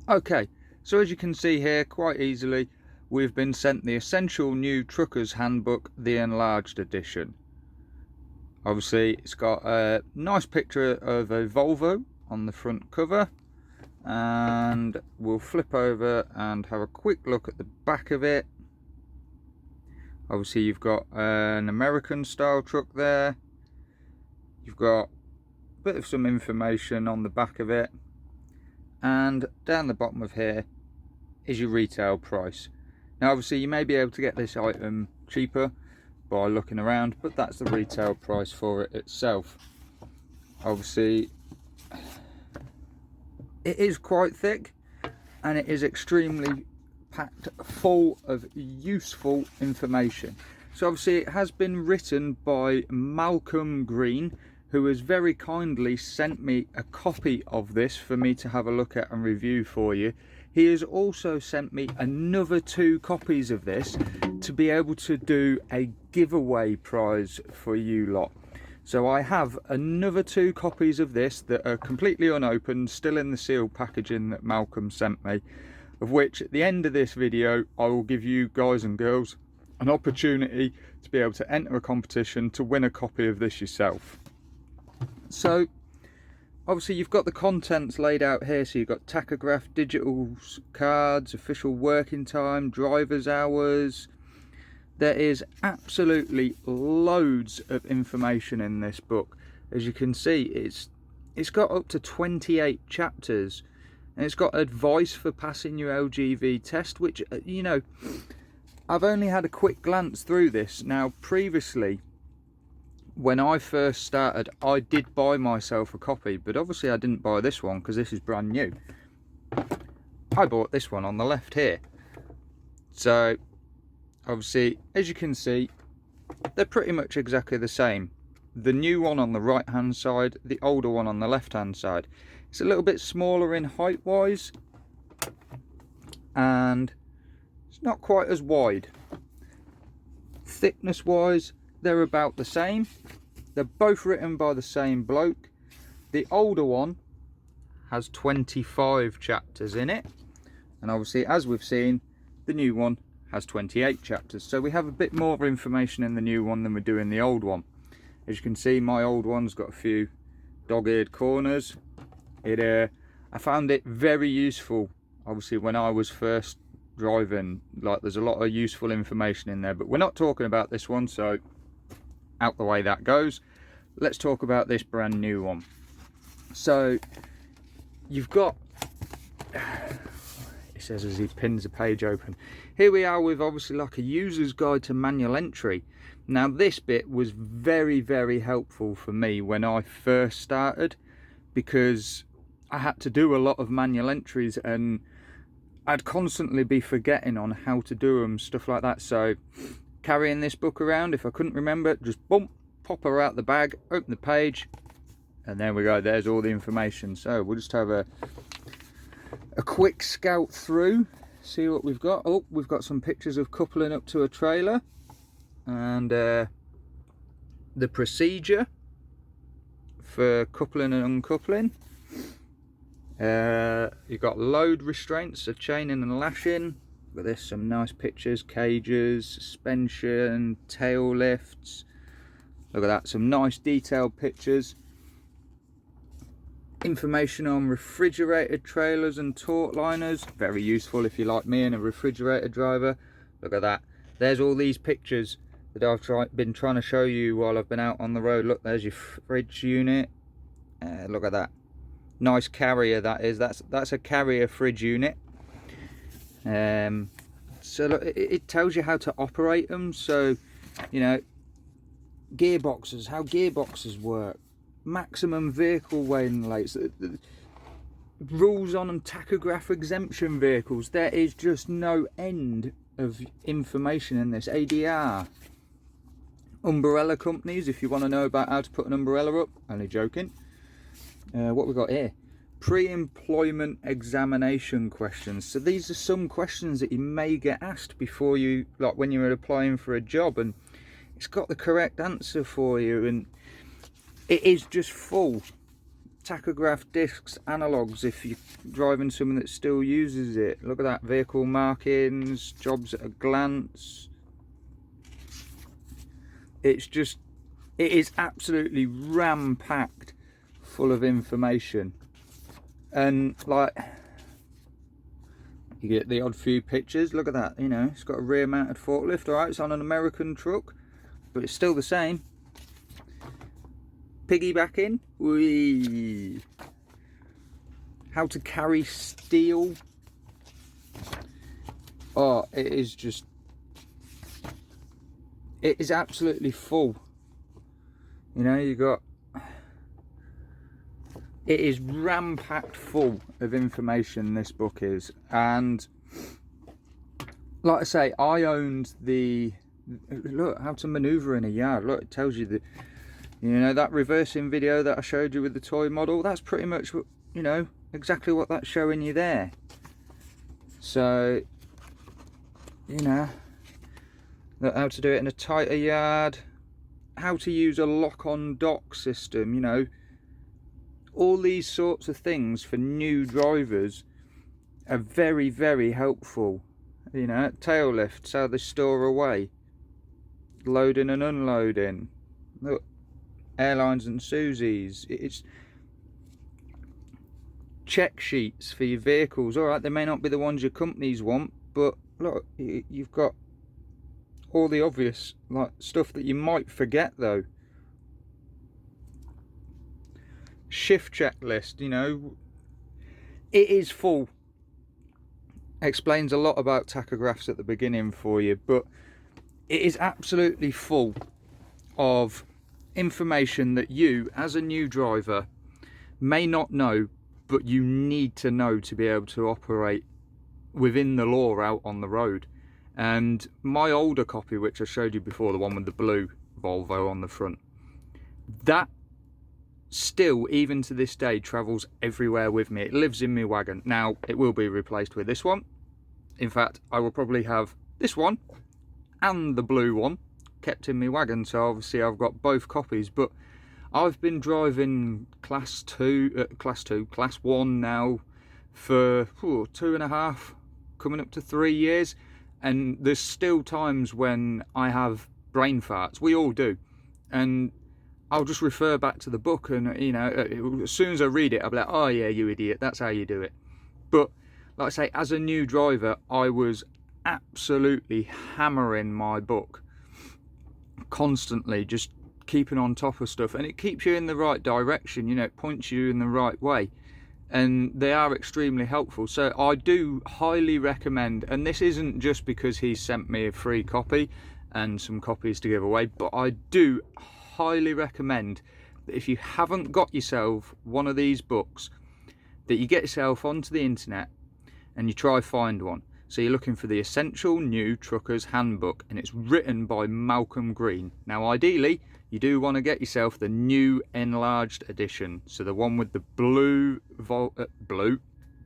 Okay, so as you can see here quite easily, we've been sent the Essential New Truckers Handbook, the enlarged edition. Obviously it's got a nice picture of a Volvo on the front cover, and we'll flip over and have a quick look at the back of it. Obviously you've got an American style truck there. You've got a bit of some information on the back of it, and down the bottom of here is your retail price. Now obviously you may be able to get this item cheaper by looking around, but that's the retail price for it itself. Obviously it is quite thick and it is extremely packed full of useful information. So obviously it has been written by Malcolm Green, who has very kindly sent me a copy of this for me to have a look at and review for you. He has also sent me another 2 copies of this to be able to do a giveaway prize for you lot. So I have another 2 copies of this that are completely unopened, still in the sealed packaging that Malcolm sent me, of which at the end of this video I will give you guys and girls an opportunity to be able to enter a competition to win a copy of this yourself. So obviously you've got the contents laid out here. So you've got tachograph, digital cards, official working time, driver's hours. There is absolutely loads of information in this book. As you can see, it's got up to 28 chapters, and it's got advice for passing your LGV test, which, you know, I've only had a quick glance through this. Now previously, when I first started, I did buy myself a copy, but obviously I didn't buy this one because this is brand new. I bought this one on the left here. So obviously, as you can see, they're pretty much exactly the same. The new one on the right hand side, the older one on the left hand side. It's a little bit smaller in height wise, and it's not quite as wide. Thickness wise, they're about the same. They're both written by the same bloke. The older one has 25 chapters in it, and obviously, as we've seen, the new one has 28 chapters. So we have a bit more information in the new one than we do in the old one. As you can see, my old one's got a few dog-eared corners. I found it very useful, obviously, when I was first driving. Like, there's a lot of useful information in there, but we're not talking about this one, so out the way that goes. Let's talk about this brand new one. So you've got, it says as he pins the page open, here we are with obviously like a user's guide to manual entry. Now this bit was very, very helpful for me when I first started, because I had to do a lot of manual entries and I'd constantly be forgetting on how to do them, stuff like that. So carrying this book around, if I couldn't remember, just boom, pop her out the bag, open the page, and there we go, there's all the information. So we'll just have a quick scout through, see what we've got. Oh, we've got some pictures of coupling up to a trailer, and the procedure for coupling and uncoupling. You've got load restraints, so chaining and lashing. Look at this, some nice pictures, cages, suspension, tail lifts. Look at that, some nice detailed pictures. Information on refrigerated trailers and taut liners, very useful if you're like me and a refrigerator driver. Look at that, there's all these pictures that I've been trying to show you while I've been out on the road. Look, there's your fridge unit. Look at that, nice carrier that is. That's a carrier fridge unit. So look, it tells you how to operate them. So, you know, gearboxes, how gearboxes work, maximum vehicle weight and weights, rules on tachograph exemption vehicles. There is just no end of information in this. ADR, umbrella companies, if you want to know about how to put an umbrella up. Only joking. What we got here, pre-employment examination questions. So these are some questions that you may get asked before you, like when you're applying for a job, and it's got the correct answer for you, and it is just full tachograph discs, analogues if you're driving someone that still uses it. Look at that, vehicle markings, jobs at a glance. It's just, it is absolutely ram-packed full of information. And like, you get the odd few pictures. Look at that, you know, it's got a rear mounted forklift. All right, it's on an American truck, but it's still the same. Piggybacking, whee. How to carry steel. Oh, it is just, it is absolutely full. You know, you got, it is ram-packed full of information, this book is. And like I say, I owned the, look, how to maneuver in a yard. Look, it tells you that, you know, that reversing video that I showed you with the toy model, that's pretty much, you know, exactly what that's showing you there. So, you know, how to do it in a tighter yard, how to use a lock-on dock system, you know, all these sorts of things for new drivers are very, very helpful. You know, tail lifts, how they store away, loading and unloading. Look, airlines and Susies. It's check sheets for your vehicles. All right, they may not be the ones your companies want, but look, you've got all the obvious like stuff that you might forget though. Shift checklist, you know, it is full. Explains a lot about tachographs at the beginning for you, but it is absolutely full of information that you as a new driver may not know, but you need to know to be able to operate within the law out on the road. And my older copy, which I showed you before, the one with the blue Volvo on the front, that still, even to this day, travels everywhere with me. It lives in my wagon. Now, it will be replaced with this one. In fact, I will probably have this one and the blue one kept in my wagon, so obviously I've got both copies. But I've been driving class 1 now for 2.5, coming up to 3 years, and there's still times when I have brain farts. We all do, and I'll just refer back to the book, and you know, as soon as I read it, I'll be like, oh yeah, you idiot, that's how you do it. But like I say, as a new driver, I was absolutely hammering my book constantly, just keeping on top of stuff, and it keeps you in the right direction, you know, it points you in the right way, and they are extremely helpful. So I do highly recommend, and this isn't just because he sent me a free copy and some copies to give away, but I do highly recommend that if you haven't got yourself one of these books, that you get yourself onto the internet and you try find one. So you're looking for the Essential New Trucker's Handbook, and it's written by Malcolm Green. Now ideally you do want to get yourself the new enlarged edition, so the one with the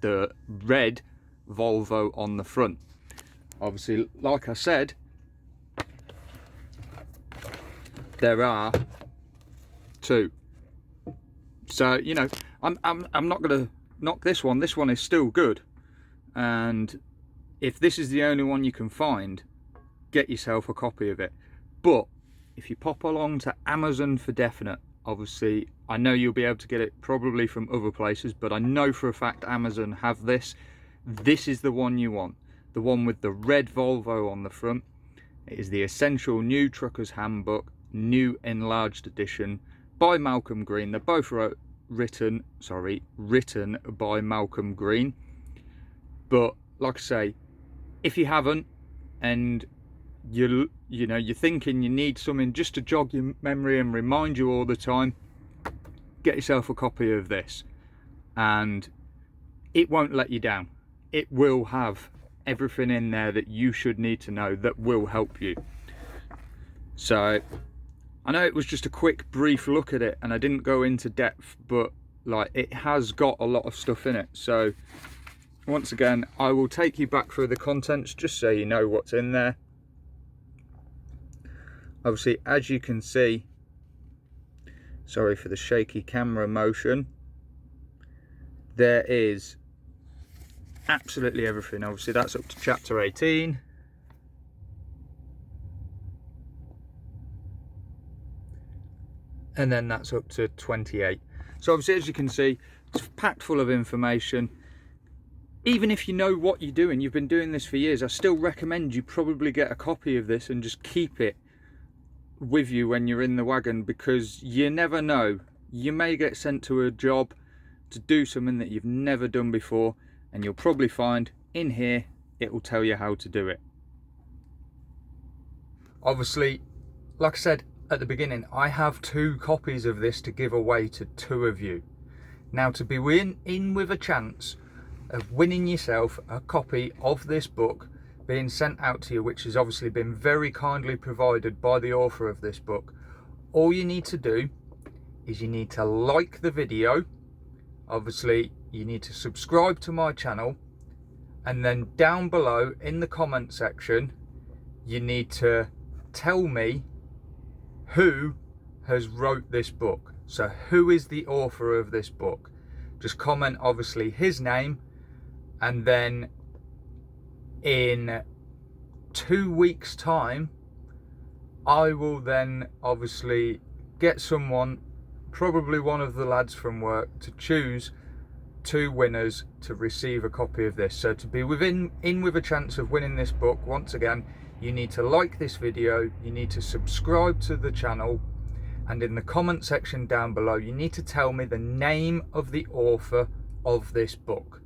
the red Volvo on the front. Obviously, like I said, there are two. So you know, I'm not going to knock this one. This one is still good, and if this is the only one you can find, get yourself a copy of it. But if you pop along to Amazon for definite, obviously I know you'll be able to get it probably from other places, but I know for a fact Amazon have this. This is the one you want, the one with the red Volvo on the front. It is the Essential New Trucker's Handbook, new enlarged edition by Malcolm Green. They're both written by Malcolm Green. But like I say, if you haven't, and you know, you're thinking you need something just to jog your memory and remind you all the time, get yourself a copy of this, and it won't let you down. It will have everything in there that you should need to know that will help you. So I know it was just a quick brief look at it and I didn't go into depth, but like, it has got a lot of stuff in it. So once again, I will take you back through the contents just so you know what's in there. Obviously, as you can see, sorry for the shaky camera motion, there is absolutely everything. Obviously that's up to chapter 18. And then that's up to 28. So obviously, as you can see, it's packed full of information. Even if you know what you're doing, you've been doing this for years, I still recommend you probably get a copy of this and just keep it with you when you're in the wagon, because you never know. You may get sent to a job to do something that you've never done before, and you'll probably find in here it will tell you how to do it. Obviously, like I said at the beginning, I have 2 copies of this to give away to 2 of you. Now, to be in with a chance of winning yourself a copy of this book being sent out to you, which has obviously been very kindly provided by the author of this book, all you need to do is you need to like the video. Obviously, you need to subscribe to my channel, and then down below in the comment section, you need to tell me who has wrote this book. So who is the author of this book? Just comment obviously his name, and then in 2 weeks time I will then obviously get someone, probably one of the lads from work, to choose 2 winners to receive a copy of this. So to be in with a chance of winning this book, once again, you need to like this video, you need to subscribe to the channel, and in the comment section down below you need to tell me the name of the author of this book.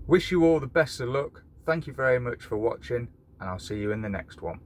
Wish you all the best of luck. Thank you very much for watching, and I'll see you in the next one.